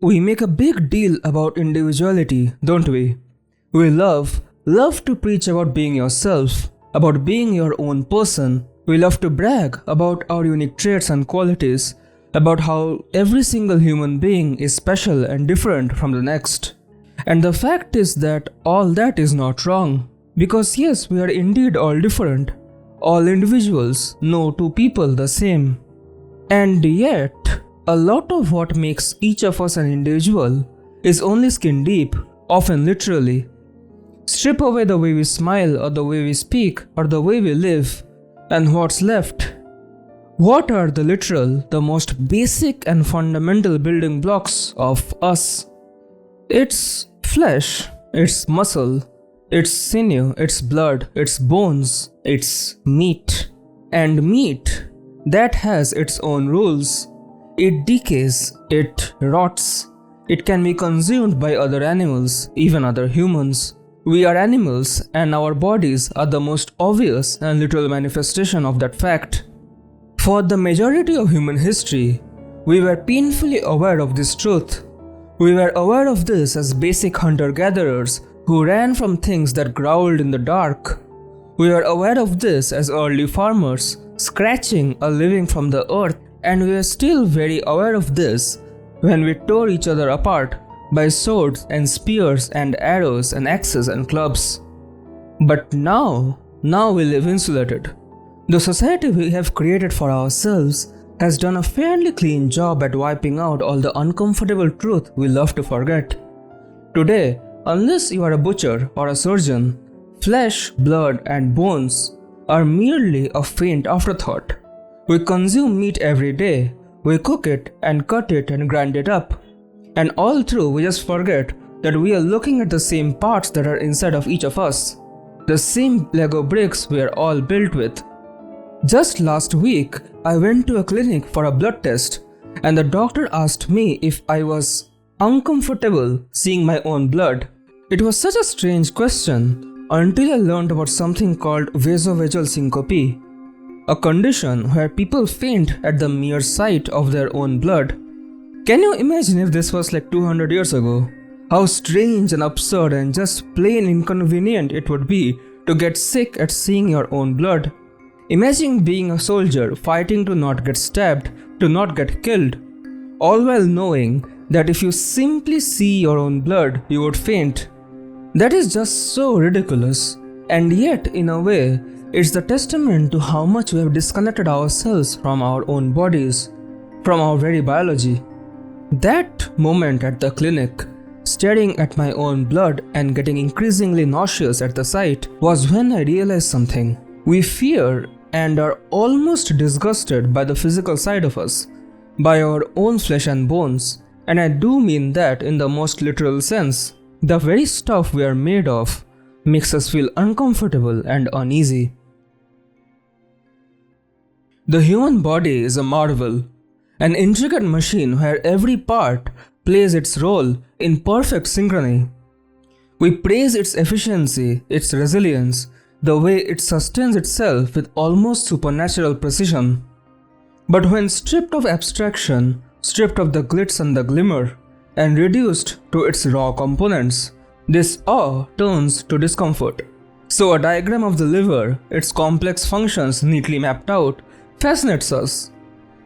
We make a big deal about individuality, don't we? We love to preach about being yourself, about being your own person. We love to brag about our unique traits and qualities, about how every single human being is special and different from the next. And the fact is that all that is not wrong. Because yes, we are indeed all different. All individuals, no two people the same. And yet, a lot of what makes each of us an individual is only skin deep, often literally. Strip away the way we smile or the way we speak or the way we live, and what's left? What are the literal, the most basic and fundamental building blocks of us? It's flesh, it's muscle, it's sinew, it's blood, it's bones, it's meat. And meat, that has its own rules. It decays, it rots, it can be consumed by other animals, even other humans. We are animals, and our bodies are the most obvious and literal manifestation of that fact. For the majority of human history, we were painfully aware of this truth. We were aware of this as basic hunter-gatherers who ran from things that growled in the dark. We were aware of this as early farmers, scratching a living from the earth. And we are still very aware of this when we tore each other apart by swords and spears and arrows and axes and clubs. But now we live insulated. The society we have created for ourselves has done a fairly clean job at wiping out all the uncomfortable truth we love to forget. Today, unless you are a butcher or a surgeon, flesh, blood, and bones are merely a faint afterthought. We consume meat every day, we cook it and cut it and grind it up. And all through we just forget that we are looking at the same parts that are inside of each of us. The same Lego bricks we are all built with. Just last week, I went to a clinic for a blood test and the doctor asked me if I was uncomfortable seeing my own blood. It was such a strange question until I learned about something called vasovagal syncope. A condition where people faint at the mere sight of their own blood. Can you imagine if this was like 200 years ago? How strange and absurd and just plain inconvenient it would be to get sick at seeing your own blood. Imagine being a soldier fighting to not get stabbed, to not get killed, all while knowing that if you simply see your own blood, you would faint. That is just so ridiculous, and yet in a way, it's the testament to how much we have disconnected ourselves from our own bodies, from our very biology. That moment at the clinic, staring at my own blood and getting increasingly nauseous at the sight, was when I realized something. We fear and are almost disgusted by the physical side of us, by our own flesh and bones, and I do mean that in the most literal sense. The very stuff we are made of makes us feel uncomfortable and uneasy. The human body is a marvel, an intricate machine where every part plays its role in perfect synchrony. We praise its efficiency, its resilience, the way it sustains itself with almost supernatural precision. But when stripped of abstraction, stripped of the glitz and the glimmer, and reduced to its raw components, this awe turns to discomfort. So a diagram of the liver, its complex functions neatly mapped out, fascinates us.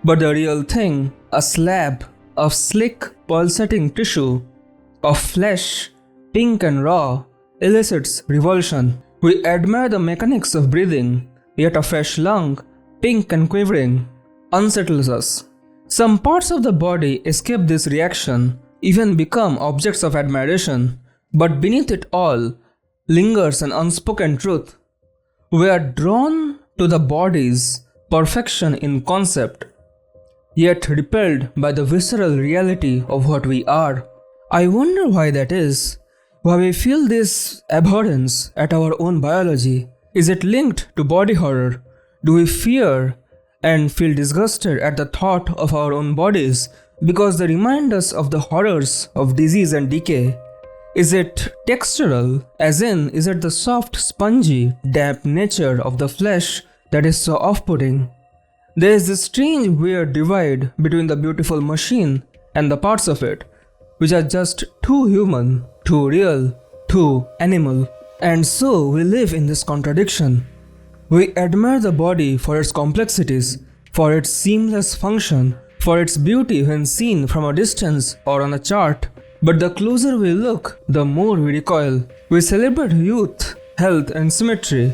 But the real thing, a slab of slick, pulsating tissue, of flesh, pink and raw, elicits revulsion. We admire the mechanics of breathing, yet a fresh lung, pink and quivering, unsettles us. Some parts of the body escape this reaction, even become objects of admiration, but beneath it all lingers an unspoken truth. We are drawn to the body's perfection in concept, yet repelled by the visceral reality of what we are. I wonder why that is, why we feel this abhorrence at our own biology. Is it linked to body horror? Do we fear and feel disgusted at the thought of our own bodies because they remind us of the horrors of disease and decay? Is it textural, as in, is it the soft, spongy, damp nature of the flesh that is so off-putting? There is this strange, weird divide between the beautiful machine and the parts of it, which are just too human, too real, too animal. And so we live in this contradiction. We admire the body for its complexities, for its seamless function, for its beauty when seen from a distance or on a chart. But the closer we look, the more we recoil. We celebrate youth, health and symmetry,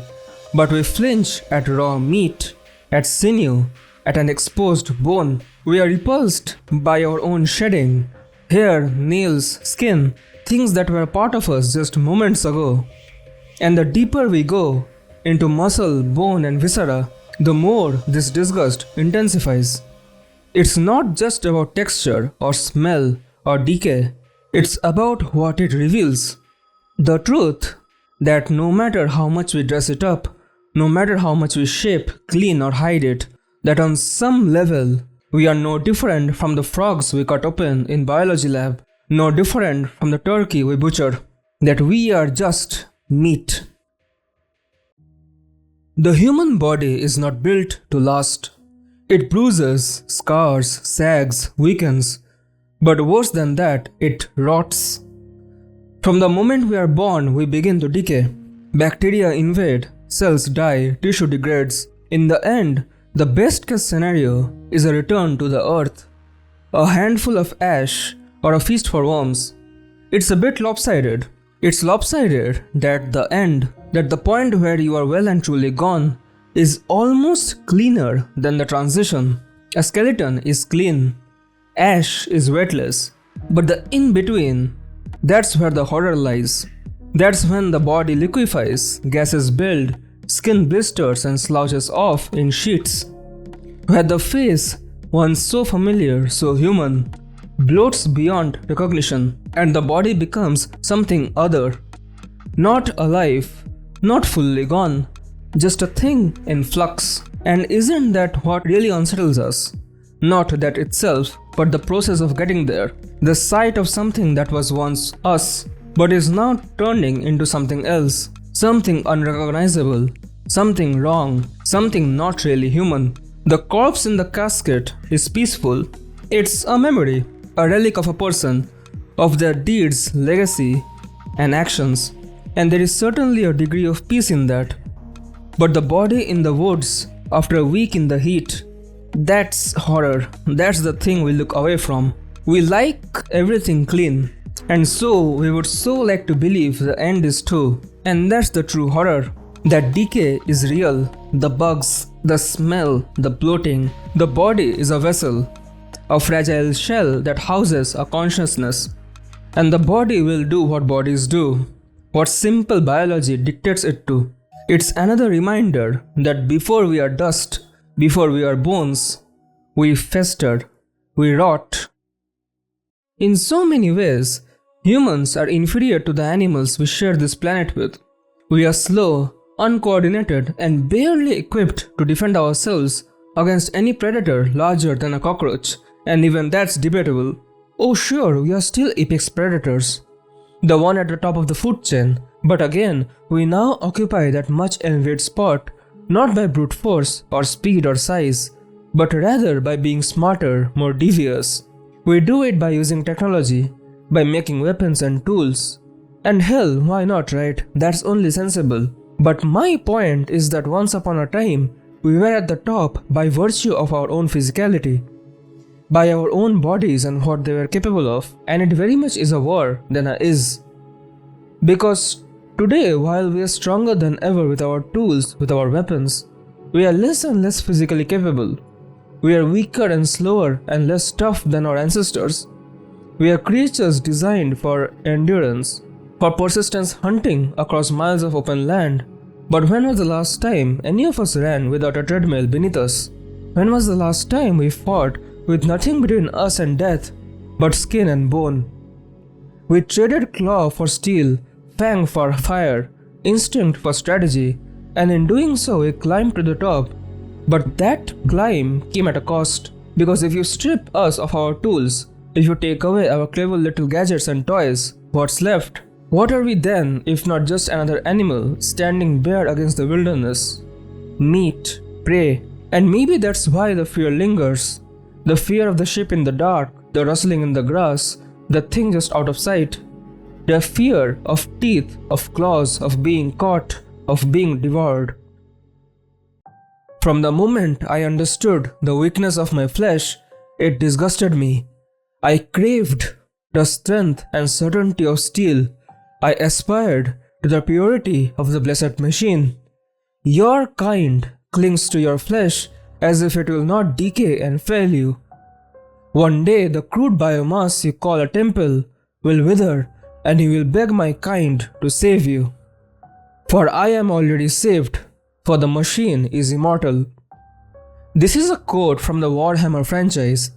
but we flinch at raw meat, at sinew, at an exposed bone. We are repulsed by our own shedding. Hair, nails, skin, things that were part of us just moments ago. And the deeper we go into muscle, bone and viscera, the more this disgust intensifies. It's not just about texture or smell or decay. It's about what it reveals. The truth that no matter how much we dress it up, no matter how much we shape, clean or hide it, that on some level we are no different from the frogs we cut open in biology lab, no different from the turkey we butcher, that we are just meat. The human body is not built to last. It bruises, scars, sags, weakens, but worse than that, it rots. From the moment we are born, we begin to decay. Bacteria invade, cells die, tissue degrades. In the end, the best case scenario is a return to the earth, a handful of ash or a feast for worms. It's a bit lopsided. It's lopsided that the end, that the point where you are well and truly gone, is almost cleaner than the transition. A skeleton is clean. Ash is weightless, but the in-between, that's where the horror lies. That's when the body liquefies, gases build, skin blisters and slouches off in sheets. Where the face, once so familiar, so human, bloats beyond recognition, and the body becomes something other. Not alive, not fully gone, just a thing in flux. And isn't that what really unsettles us? Not that itself, but the process of getting there. The sight of something that was once us, but is now turning into something else. Something unrecognizable. Something wrong. Something not really human. The corpse in the casket is peaceful. It's a memory, a relic of a person, of their deeds, legacy, and actions. And there is certainly a degree of peace in that. But the body in the woods, after a week in the heat, that's horror. That's the thing we look away from. We like everything clean. And so we would so like to believe the end is too. And that's the true horror. That decay is real. The bugs, the smell, the bloating. The body is a vessel, a fragile shell that houses a consciousness. And the body will do what bodies do, what simple biology dictates it to. It's another reminder that before we are dust, before we are bones, we fester, we rot. In so many ways, humans are inferior to the animals we share this planet with. We are slow, uncoordinated, and barely equipped to defend ourselves against any predator larger than a cockroach, and even that's debatable. Oh sure, we are still apex predators, the one at the top of the food chain, but again, we now occupy that much envied spot, not by brute force or speed or size, but rather by being smarter, more devious. We do it by using technology, by making weapons and tools. And hell, why not, right? That's only sensible. But my point is that once upon a time, we were at the top by virtue of our own physicality, by our own bodies and what they were capable of, and it very much is a war than a is. Because today, while we are stronger than ever with our tools, with our weapons, we are less and less physically capable. We are weaker and slower and less tough than our ancestors. We are creatures designed for endurance, for persistence hunting across miles of open land. But when was the last time any of us ran without a treadmill beneath us? When was the last time we fought with nothing between us and death but skin and bone? We traded claw for steel, fang for fire, instinct for strategy, and in doing so we climbed to the top. But that climb came at a cost, because if you strip us of our tools, if you take away our clever little gadgets and toys, what's left? What are we then if not just another animal standing bare against the wilderness? Meat, prey, and maybe that's why the fear lingers. The fear of the sheep in the dark, the rustling in the grass, the thing just out of sight. Their fear of teeth, of claws, of being caught, of being devoured. From the moment I understood the weakness of my flesh, it disgusted me. I craved the strength and certainty of steel. I aspired to the purity of the blessed machine. Your kind clings to your flesh as if it will not decay and fail you. One day the crude biomass you call a temple will wither, and you will beg my kind to save you. For I am already saved, for the machine is immortal. This is a quote from the Warhammer franchise,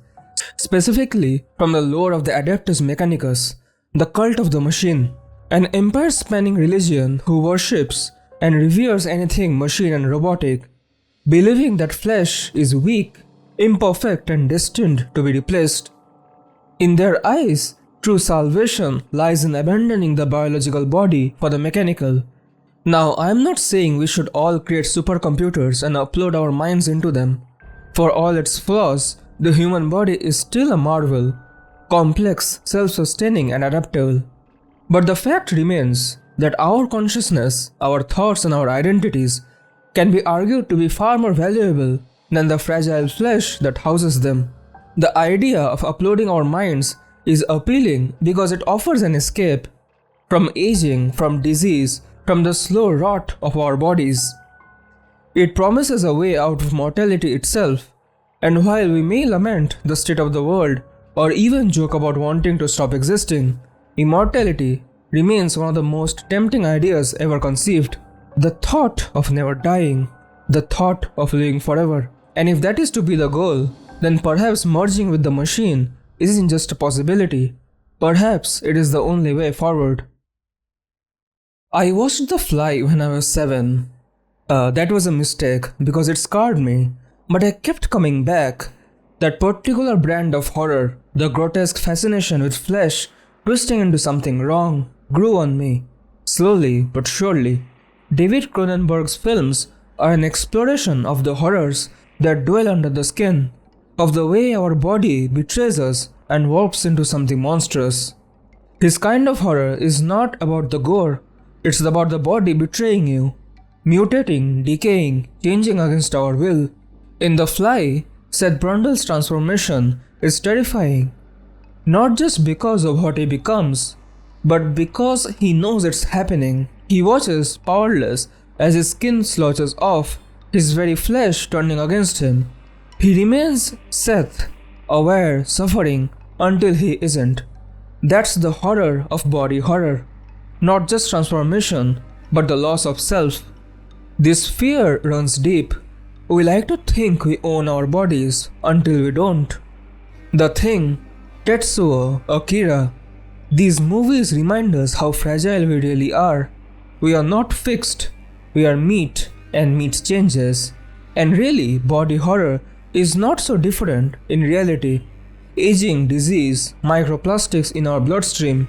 specifically from the lore of the Adeptus Mechanicus, the cult of the machine, an empire-spanning religion who worships and reveres anything machine and robotic, believing that flesh is weak, imperfect and destined to be replaced. In their eyes, true salvation lies in abandoning the biological body for the mechanical. Now, I am not saying we should all create supercomputers and upload our minds into them. For all its flaws, the human body is still a marvel, complex, self-sustaining and adaptable. But the fact remains that our consciousness, our thoughts and our identities can be argued to be far more valuable than the fragile flesh that houses them. The idea of uploading our minds is appealing because it offers an escape from aging, from disease, from the slow rot of our bodies. It promises a way out of mortality itself, and while we may lament the state of the world or even joke about wanting to stop existing, immortality remains one of the most tempting ideas ever conceived. The thought of never dying, the thought of living forever. And if that is to be the goal, then perhaps merging with the machine isn't just a possibility. Perhaps it is the only way forward. I watched The Fly when I was 7. That was a mistake because it scarred me, but I kept coming back. That particular brand of horror, the grotesque fascination with flesh twisting into something wrong, grew on me, slowly but surely. David Cronenberg's films are an exploration of the horrors that dwell under the skin, of the way our body betrays us and warps into something monstrous. His kind of horror is not about the gore, it's about the body betraying you, mutating, decaying, changing against our will. In The Fly, Seth Brundle's transformation is terrifying, not just because of what he becomes, but because he knows it's happening. He watches, powerless, as his skin slouches off, his very flesh turning against him. He remains Seth, aware, suffering, until he isn't. That's the horror of body horror. Not just transformation, but the loss of self. This fear runs deep. We like to think we own our bodies until we don't. The Thing, Tetsuo, Akira. These movies remind us how fragile we really are. We are not fixed. We are meat, and meat changes. And really, body horror is not so different in reality. Aging, disease, microplastics in our bloodstream.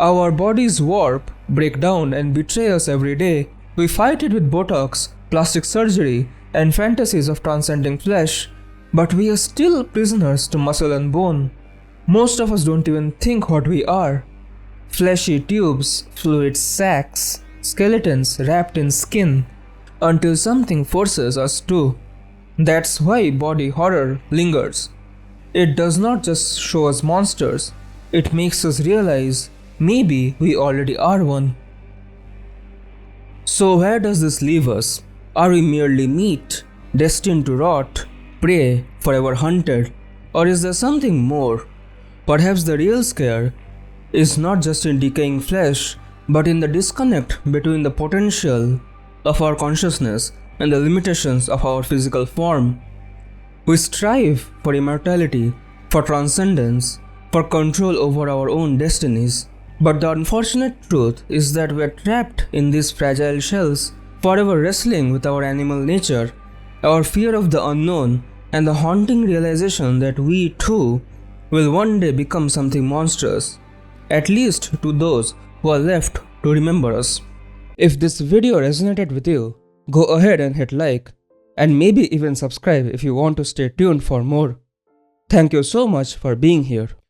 Our bodies warp, break down and betray us every day. We fight it with Botox, plastic surgery, and fantasies of transcending flesh. But we are still prisoners to muscle and bone. Most of us don't even think what we are. Fleshy tubes, fluid sacs, skeletons wrapped in skin, until something forces us to. That's why body horror lingers. It does not just show us monsters, it makes us realize maybe we already are one. So where does this leave us? Are we merely meat, destined to rot, prey, forever hunted? Or is there something more? Perhaps the real scare is not just in decaying flesh, but in the disconnect between the potential of our consciousness and the limitations of our physical form. We strive for immortality, for transcendence, for control over our own destinies. But the unfortunate truth is that we are trapped in these fragile shells, forever wrestling with our animal nature, our fear of the unknown, and the haunting realization that we too will one day become something monstrous, at least to those who are left to remember us. If this video resonated with you, go ahead and hit like, and maybe even subscribe if you want to stay tuned for more. Thank you so much for being here.